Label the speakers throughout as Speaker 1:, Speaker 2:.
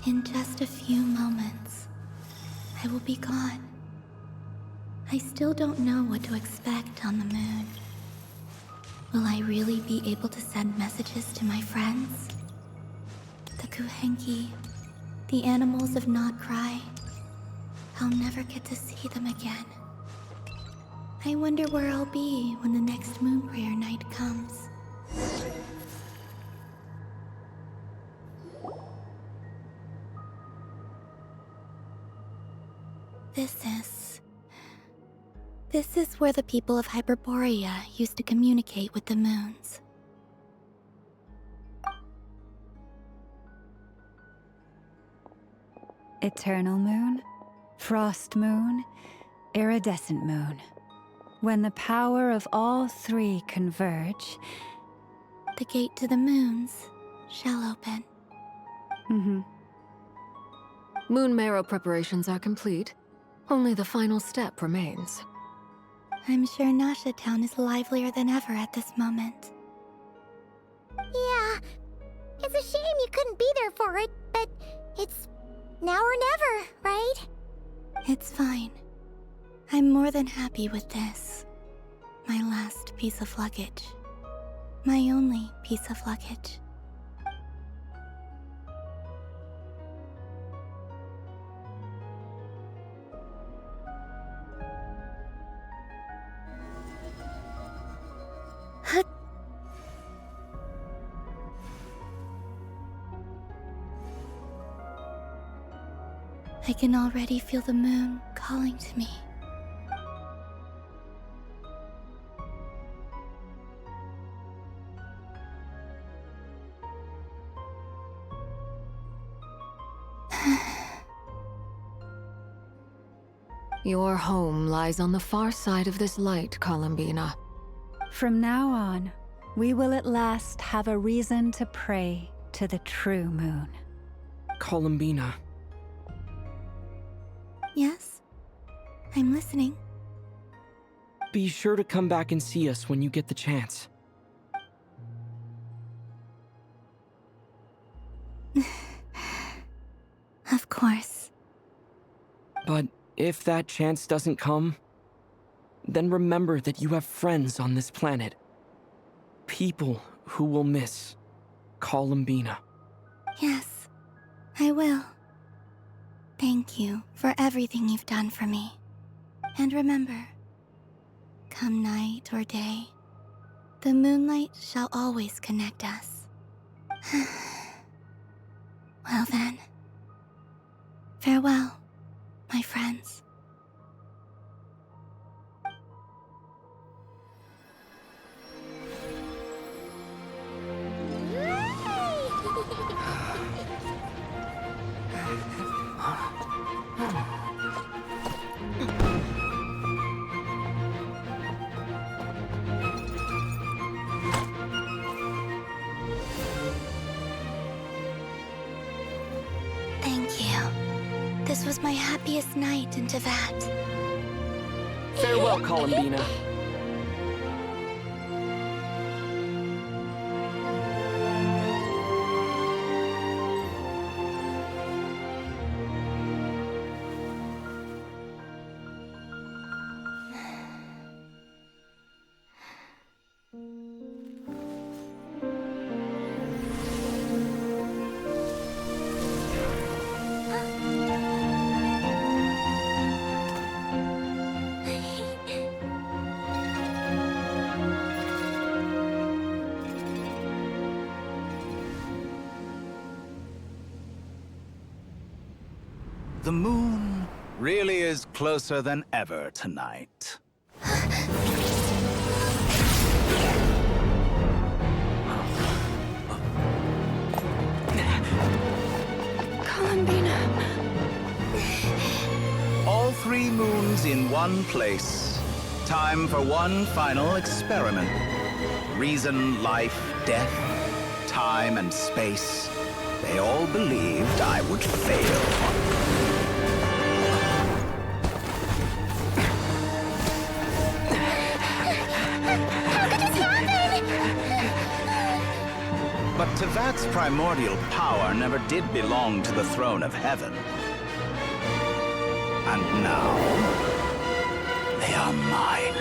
Speaker 1: In just a few moments, I will be gone. I still don't know what to expect on the moon. Will I really be able to send messages to my friends? The Kuhenki, the animals of Not Cry. I'll never get to see them again. I wonder where I'll be when the next moon prayer night comes. This is where the people of Hyperborea used to communicate with the moons.
Speaker 2: Eternal moon, frost moon, iridescent moon. When the power of all three converge...
Speaker 1: The gate to the moons shall open.
Speaker 3: Moon marrow preparations are complete. Only the final step remains.
Speaker 1: I'm sure Nasha Town is livelier than ever at this moment.
Speaker 4: Yeah, it's a shame you couldn't be there for it, but it's now or never, right?
Speaker 1: It's fine. I'm more than happy with this. My last piece of luggage. My only piece of luggage. I can already feel the moon calling to me.
Speaker 3: Your home lies on the far side of this light, Columbina.
Speaker 2: From now on, we will at last have a reason to pray to the true moon.
Speaker 5: Columbina.
Speaker 1: Yes? I'm listening.
Speaker 5: Be sure to come back and see us when you get the chance.
Speaker 1: Of course.
Speaker 5: But if that chance doesn't come, then remember that you have friends on this planet. People who will miss Columbina.
Speaker 1: Yes, I will. Thank you for everything you've done for me. And remember, come night or day, the moonlight shall always connect us. Well then, farewell, my friends. Thank you. This was my happiest night in Teyvat.
Speaker 5: Farewell, Columbina.
Speaker 6: The moon really is closer than ever tonight.
Speaker 1: Columbina.
Speaker 6: All three moons in one place. Time for one final experiment. Reason, life, death, time, and space. They all believed I would fail. But Tevat's primordial power never did belong to the throne of heaven. And now, they are mine.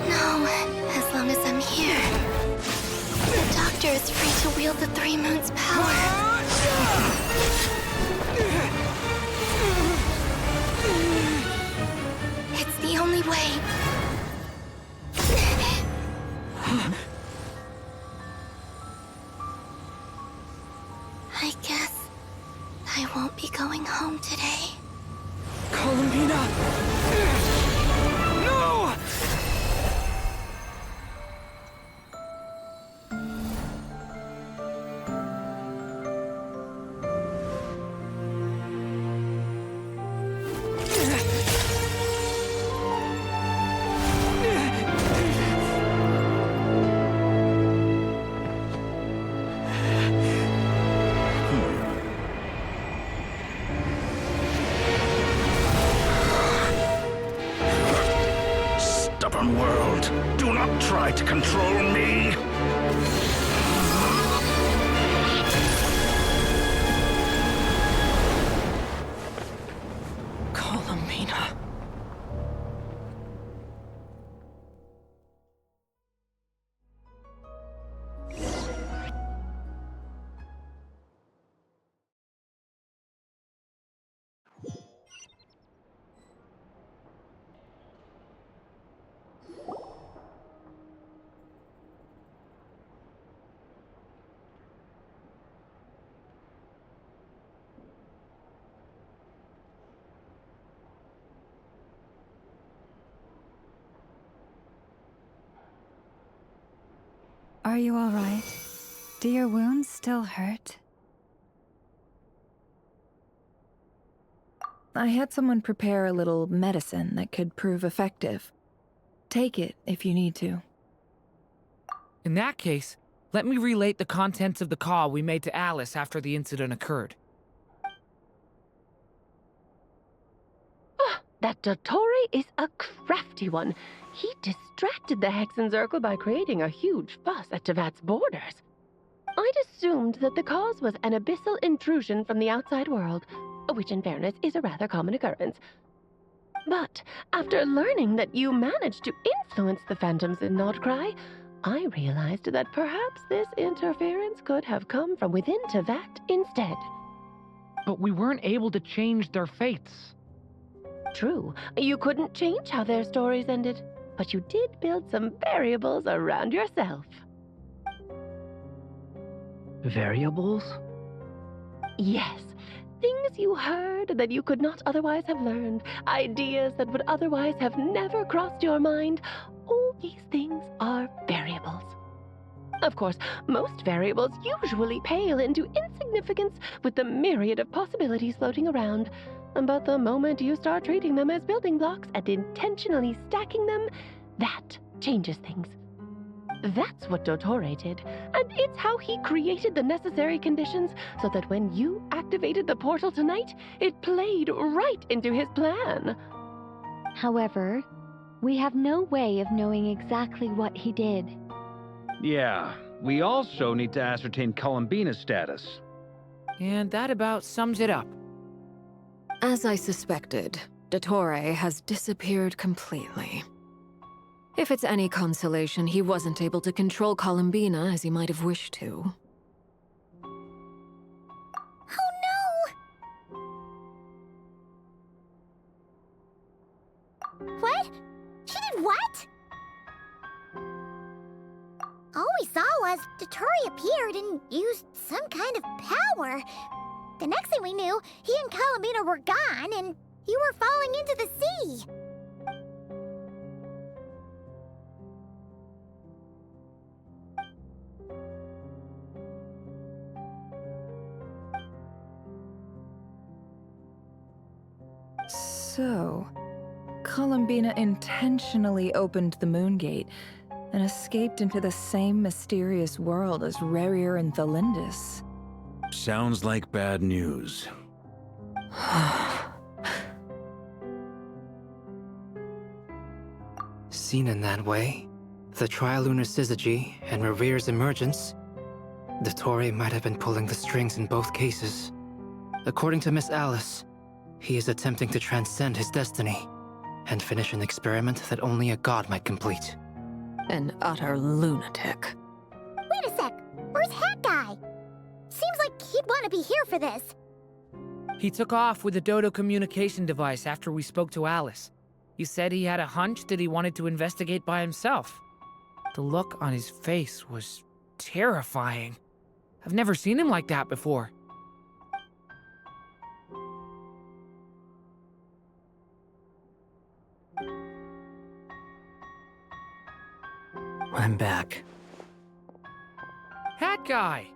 Speaker 1: No, as long as I'm here. The Doctor is free to wield the Three Moons' power. It's the only way. I guess I won't be going home today.
Speaker 5: Columbina! No!
Speaker 6: Stubborn world, do not try to control me!
Speaker 5: Columbina.
Speaker 2: Are you all right? Do your wounds still hurt?
Speaker 7: I had someone prepare a little medicine that could prove effective. Take it if you need to.
Speaker 8: In that case, let me relate the contents of the call we made to Alice after the incident occurred.
Speaker 9: That Dottore is a crafty one. He distracted the Hexenzirkel by creating a huge fuss at Tevat's borders. I'd assumed that the cause was an abyssal intrusion from the outside world, which in fairness is a rather common occurrence. But after learning that you managed to influence the phantoms in Nordcry, I realized that perhaps this interference could have come from within Tevat instead.
Speaker 8: But we weren't able to change their fates.
Speaker 9: True, you couldn't change how their stories ended, but you did build some variables around yourself.
Speaker 8: Variables?
Speaker 9: Yes, things you heard that you could not otherwise have learned, ideas that would otherwise have never crossed your mind. All these things are variables. Of course, most variables usually pale into insignificance with the myriad of possibilities floating around. But the moment you start treating them as building blocks and intentionally stacking them, that changes things. That's what Dottore did, and it's how he created the necessary conditions so that when you activated the portal tonight, it played right into his plan.
Speaker 10: However, we have no way of knowing exactly what he did.
Speaker 11: Yeah, we also need to ascertain Columbina's status.
Speaker 8: And that about sums it up.
Speaker 3: As I suspected, Dottore has disappeared completely. If it's any consolation, he wasn't able to control Columbina as he might have wished to.
Speaker 4: Oh no! What? She did what? All we saw was Dottore appeared and used some kind of power. The next thing we knew, he and Columbina were gone, and you were falling into the sea.
Speaker 7: So, Columbina intentionally opened the Moon Gate and escaped into the same mysterious world as Rerir and Thalindus.
Speaker 12: Sounds like bad news.
Speaker 13: Seen in that way, the Trilunar Syzygy and Rerir's emergence, Dottore might have been pulling the strings in both cases. According to Miss Alice, he is attempting to transcend his destiny and finish an experiment that only a god might complete.
Speaker 3: An utter lunatic.
Speaker 4: Wait a sec. Where's Hat Guy? Seems like he'd want to be here for this.
Speaker 8: He took off with the Dodo communication device after we spoke to Alice. He said he had a hunch that he wanted to investigate by himself. The look on his face was terrifying. I've never seen him like that before.
Speaker 13: I'm back.
Speaker 8: Hat Guy!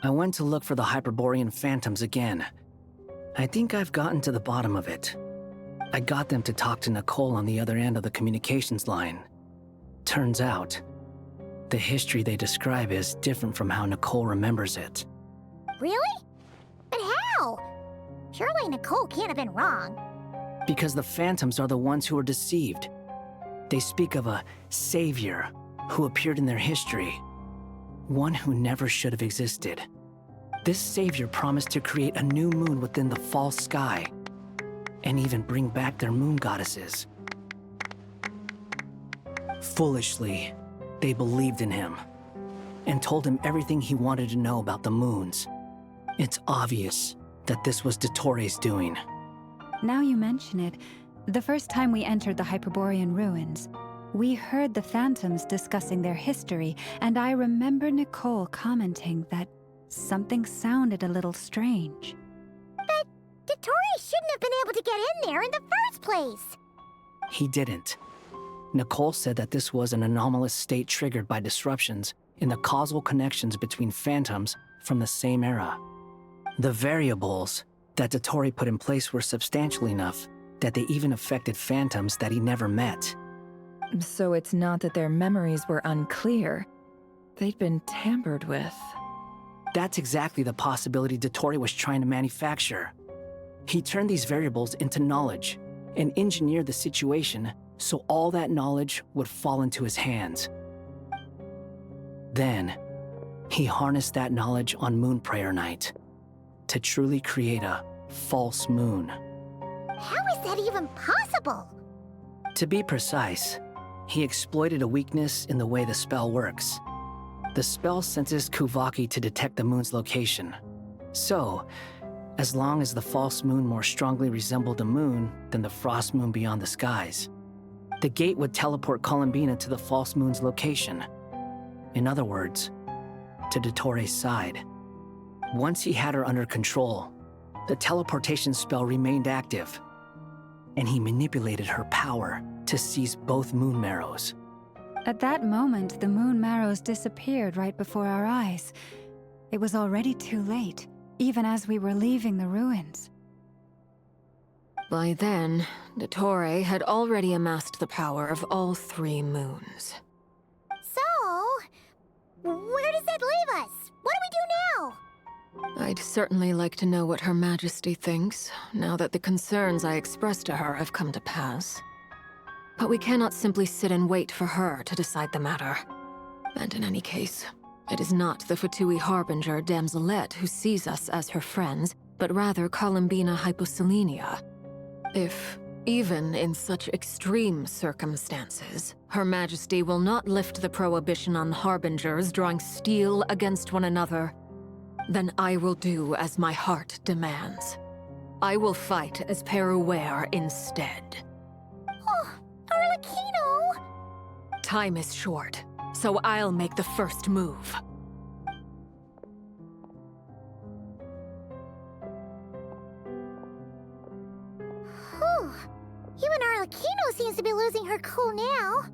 Speaker 14: I went to look for the Hyperborean phantoms again. I think I've gotten to the bottom of it. I got them to talk to Nicole on the other end of the communications line. Turns out, the history they describe is different from how Nicole remembers it.
Speaker 4: Really? But how? Surely Nicole can't have been wrong.
Speaker 14: Because the phantoms are the ones who are deceived. They speak of a savior who appeared in their history. One who never should have existed. This savior promised to create a new moon within the false sky, and even bring back their moon goddesses. Foolishly, they believed in him, and told him everything he wanted to know about the moons. It's obvious that this was Dottore's doing.
Speaker 2: Now you mention it, the first time we entered the Hyperborean ruins, we heard the phantoms discussing their history, and I remember Nicole commenting that something sounded a little strange.
Speaker 4: But Dottore shouldn't have been able to get in there in the first place.
Speaker 14: He didn't. Nicole said that this was an anomalous state triggered by disruptions in the causal connections between phantoms from the same era. The variables that Dottore put in place were substantial enough that they even affected phantoms that he never met.
Speaker 7: So it's not that their memories were unclear. They'd been tampered with.
Speaker 14: That's exactly the possibility Dottore was trying to manufacture. He turned these variables into knowledge and engineered the situation so all that knowledge would fall into his hands. Then, he harnessed that knowledge on Moon Prayer Night to truly create a false moon.
Speaker 4: How is that even possible?
Speaker 14: To be precise, he exploited a weakness in the way the spell works. The spell senses Kuvaki to detect the moon's location. So, as long as the false moon more strongly resembled a moon than the frost moon beyond the skies, the gate would teleport Columbina to the false moon's location. In other words, to Dottore's side. Once he had her under control, the teleportation spell remained active, and he manipulated her power to seize both moon marrows.
Speaker 2: At that moment, the moon marrows disappeared right before our eyes. It was already too late, even as we were leaving the ruins.
Speaker 3: By then, Dottore had already amassed the power of all 3 moons.
Speaker 4: So, where does that leave us? What do we do now?
Speaker 3: I'd certainly like to know what Her Majesty thinks, now that the concerns I expressed to her have come to pass. But we cannot simply sit and wait for her to decide the matter. And in any case, it is not the Fatui Harbinger Damselette who sees us as her friends, but rather Columbina Hyposelenia. If, even in such extreme circumstances, Her Majesty will not lift the prohibition on Harbingers drawing steel against one another, then I will do as my heart demands. I will fight as Peruware instead.
Speaker 4: Oh, Arlecchino!
Speaker 3: Time is short, so I'll make the first move.
Speaker 4: Whew. Even Arlecchino seems to be losing her cool now.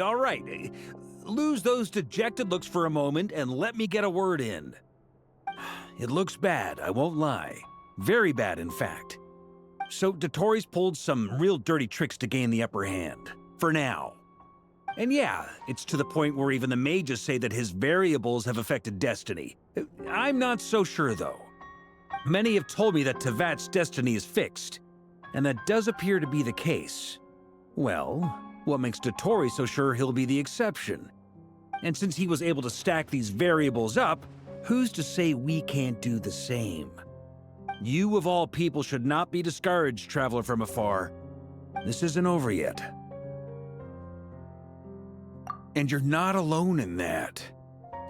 Speaker 11: All right. Lose those dejected looks for a moment and let me get a word in. It looks bad, I won't lie. Very bad, in fact. So Dotori's pulled some real dirty tricks to gain the upper hand. For now. And yeah, it's to the point where even the mages say that his variables have affected destiny. I'm not so sure, though. Many have told me that Teyvat's destiny is fixed, and that does appear to be the case. Well, what makes Dotori so sure he'll be the exception? And since he was able to stack these variables up, who's to say we can't do the same? You of all people should not be discouraged, traveler from afar. This isn't over yet. And you're not alone in that.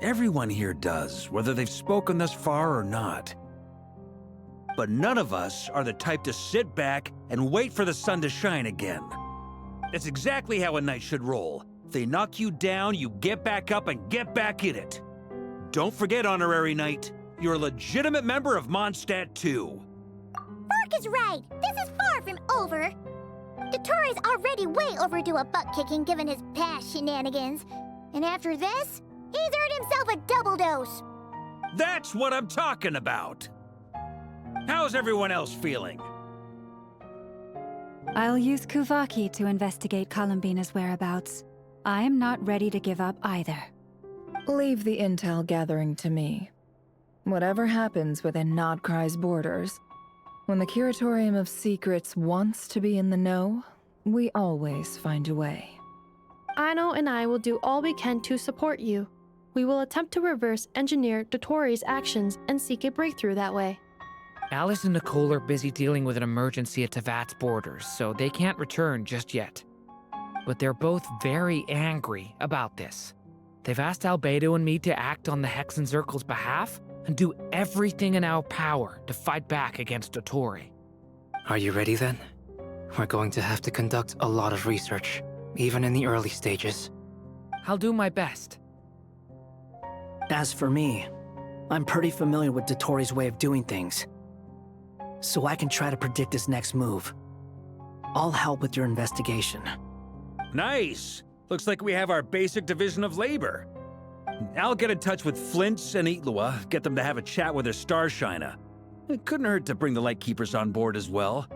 Speaker 11: Everyone here does, whether they've spoken thus far or not. But none of us are the type to sit back and wait for the sun to shine again. That's exactly how a knight should roll. If they knock you down, you get back up and get back in it. Don't forget, Honorary Knight, you're a legitimate member of Mondstadt too.
Speaker 4: Fark is right. This is far from over. Dotori's already way overdue a butt-kicking given his past shenanigans. And after this, he's earned himself a double dose.
Speaker 11: That's what I'm talking about. How's everyone else feeling?
Speaker 2: I'll use Kuvaki to investigate Columbina's whereabouts. I am not ready to give up either.
Speaker 7: Leave the intel gathering to me. Whatever happens within Nodcry's borders, when the Curatorium of Secrets wants to be in the know, we always find a way.
Speaker 15: Aino and I will do all we can to support you. We will attempt to reverse engineer Dotori's actions and seek a breakthrough that way.
Speaker 8: Alice and Nicole are busy dealing with an emergency at Teyvat's borders, so they can't return just yet. But they're both very angry about this. They've asked Albedo and me to act on the Hexenzirkel's behalf and do everything in our power to fight back against Dotori.
Speaker 13: Are you ready then? We're going to have to conduct a lot of research, even in the early stages.
Speaker 8: I'll do my best.
Speaker 14: As for me, I'm pretty familiar with Dotori's way of doing things, so I can try to predict his next move. I'll help with your investigation.
Speaker 11: Nice! Looks like we have our basic division of labor. I'll get in touch with Flints and Itlua, get them to have a chat with their Starshiner. It couldn't hurt to bring the Lightkeepers on board as well.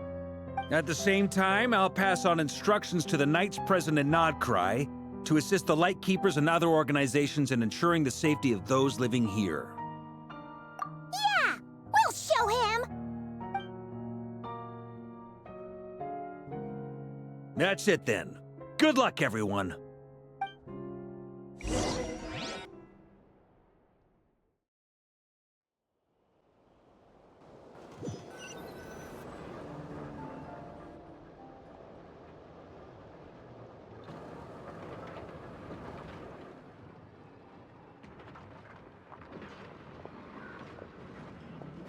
Speaker 11: At the same time, I'll pass on instructions to the Knights present in Nodcry to assist the Lightkeepers and other organizations in ensuring the safety of those living here.
Speaker 4: Yeah! We'll show him!
Speaker 11: That's it then. Good luck, everyone.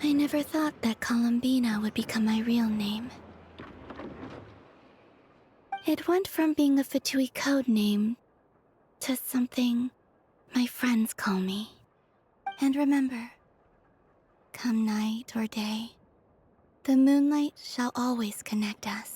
Speaker 1: I never thought that Columbina would become my real name. It went from being a Fatui code name to something my friends call me. And remember, come night or day, the moonlight shall always connect us.